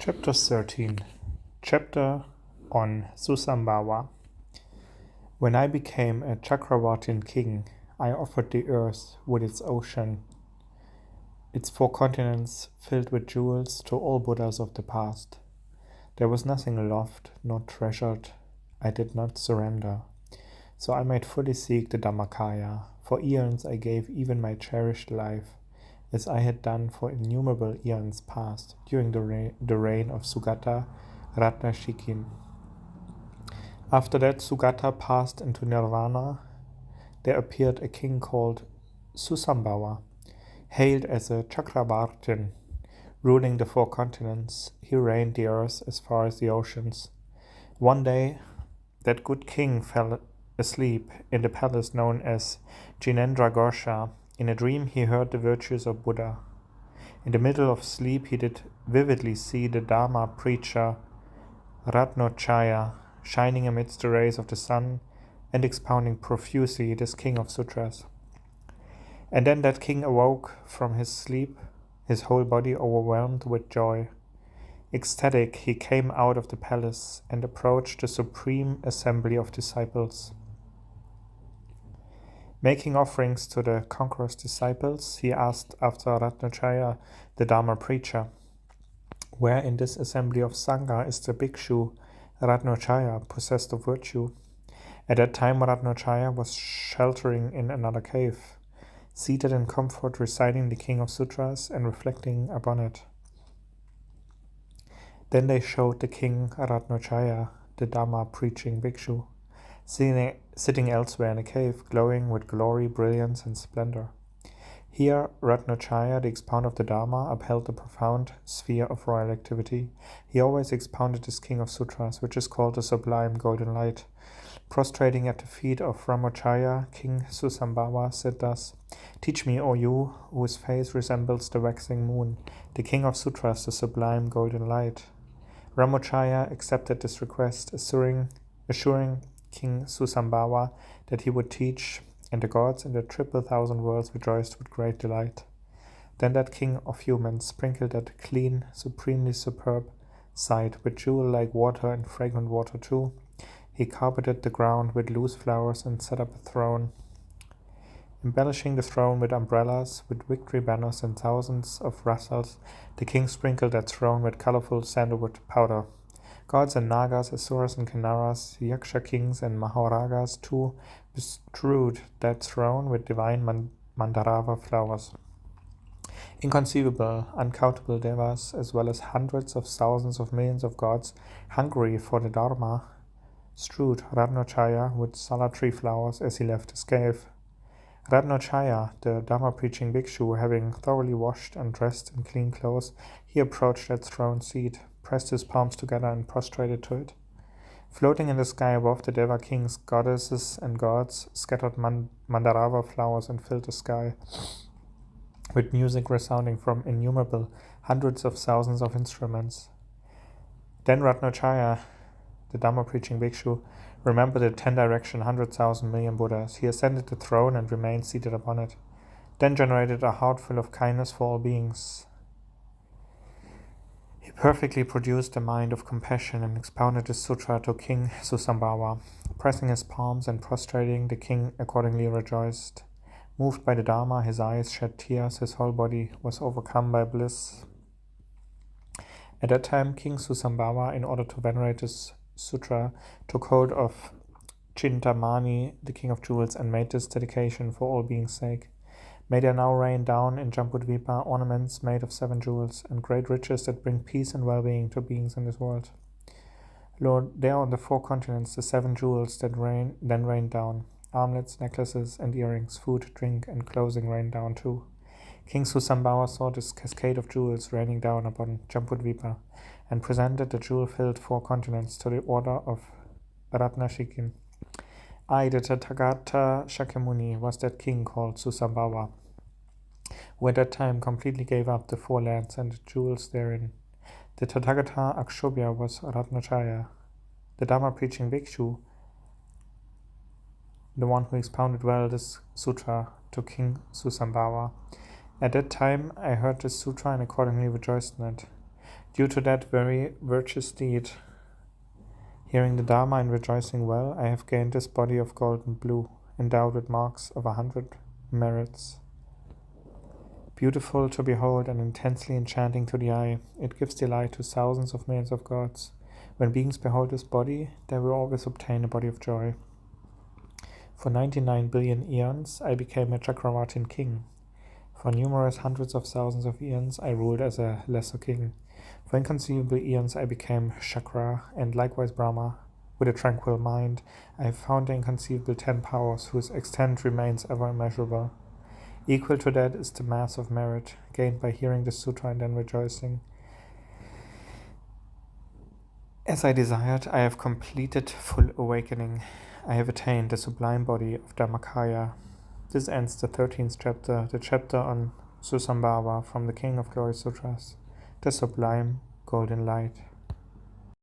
Chapter 13. Chapter on Susambhava. When I became a Chakravartin king, I offered the earth with its ocean, its 4 continents filled with jewels to all Buddhas of the past. There was nothing loved nor treasured I did not surrender. So I might fully seek the Dhammakaya. For eons I gave even my cherished life, as I had done for innumerable eons past, during the reign of Sugata Ratnashikin. After that Sugata passed into Nirvana, there appeared a king called Susambhava. Hailed as a Chakravartin, ruling the 4 continents, he reigned the earth as far as the oceans. One day, that good king fell asleep in the palace known as Jinendra Gosha. In a dream he heard the virtues of Buddha. In the middle of sleep he did vividly see the Dharma preacher Ratnochaya shining amidst the rays of the sun and expounding profusely this king of sutras. And then that king awoke from his sleep, his whole body overwhelmed with joy. Ecstatic, he came out of the palace and approached the supreme assembly of disciples. Making offerings to the conqueror's disciples, he asked after Ratnochaya, the Dharma preacher, "Where in this assembly of Sangha is the bhikshu Ratnochaya, possessed of virtue?" At that time Ratnochaya was sheltering in another cave, seated in comfort reciting the King of Sutras and reflecting upon it. Then they showed the king Ratnochaya, the Dharma preaching bhikshu, sitting elsewhere in a cave, glowing with glory, brilliance, and splendor. Here, Ratnochaya, the expounder of the Dharma, upheld the profound sphere of royal activity. He always expounded this King of Sutras, which is called the sublime golden light. Prostrating at the feet of Ramochaya, King Susambhava said thus, "Teach me, O you, whose face resembles the waxing moon, the King of Sutras, the sublime golden light." Ramochaya accepted this request, assuring King Susambhava that he would teach, and the gods in the 1,000 worlds rejoiced with great delight. Then that king of humans sprinkled that clean, supremely superb sight with jewel-like water and fragrant water too. He carpeted the ground with loose flowers and set up a throne. Embellishing the throne with umbrellas, with victory banners and thousands of rasals, the king sprinkled that throne with colorful sandalwood powder. Gods and Nagas, Asuras and Kinnaras, Yaksha kings and Mahoragas too bestrewed that throne with divine Mandarava flowers. Inconceivable, uncountable devas, as well as hundreds of thousands of millions of gods, hungry for the Dharma, strewed Ratnochaya with salad-tree flowers as he left his cave. Ratnochaya, the Dharma-preaching bhikshu, having thoroughly washed and dressed in clean clothes, he approached that throne seat, pressed his palms together and prostrated to it. Floating in the sky above the Deva kings, goddesses and gods scattered Mandarava flowers and filled the sky, with music resounding from innumerable hundreds of thousands of instruments. Then Ratnochaya, the Dhamma-preaching bhikshu, remembered the 10-direction 100,000 million Buddhas. He ascended the throne and remained seated upon it, then generated a heart full of kindness for all beings. He perfectly produced a mind of compassion and expounded the sutra to King Susambhava. Pressing his palms and prostrating, the king accordingly rejoiced. Moved by the Dharma, his eyes shed tears, his whole body was overcome by bliss. At that time, King Susambhava, in order to venerate this sutra, took hold of Chintamani, the king of jewels, and made this dedication for all beings' sake. May there now rain down in Jambudvipa ornaments made of 7 jewels, and great riches that bring peace and well-being to beings in this world. Lord, there on the 4 continents the 7 jewels that then rain down. Armlets, necklaces, and earrings, food, drink, and clothing rain down too. King Susambhava saw this cascade of jewels raining down upon Jambudvipa, and presented the jewel-filled 4 continents to the order of Ratnashikin. I, the Tathagata Shakyamuni, was that king called Susambhava, who at that time completely gave up the 4 lands and the jewels therein. The Tathagata Akshobhya was Ratnochaya, the Dharma-preaching bhikshu, the one who expounded well this sutra to King Susambhava. At that time I heard this sutra and accordingly rejoiced in it. Due to that very virtuous deed, hearing the Dharma and rejoicing well, I have gained this body of golden blue, endowed with marks of 100 merits. Beautiful to behold and intensely enchanting to the eye, it gives delight to thousands of millions of gods. When beings behold this body, they will always obtain a body of joy. For 99 billion eons, I became a Chakravartin king. For numerous hundreds of thousands of eons, I ruled as a lesser king. For inconceivable eons, I became Chakra, and likewise Brahma. With a tranquil mind, I have found the inconceivable 10 powers, whose extent remains ever immeasurable. Equal to that is the mass of merit, gained by hearing the Sutra and then rejoicing. As I desired, I have completed full awakening. I have attained the sublime body of Dharmakaya. This ends the 13th chapter, the chapter on Susambhava from the King of Glory Sutras, the sublime golden light.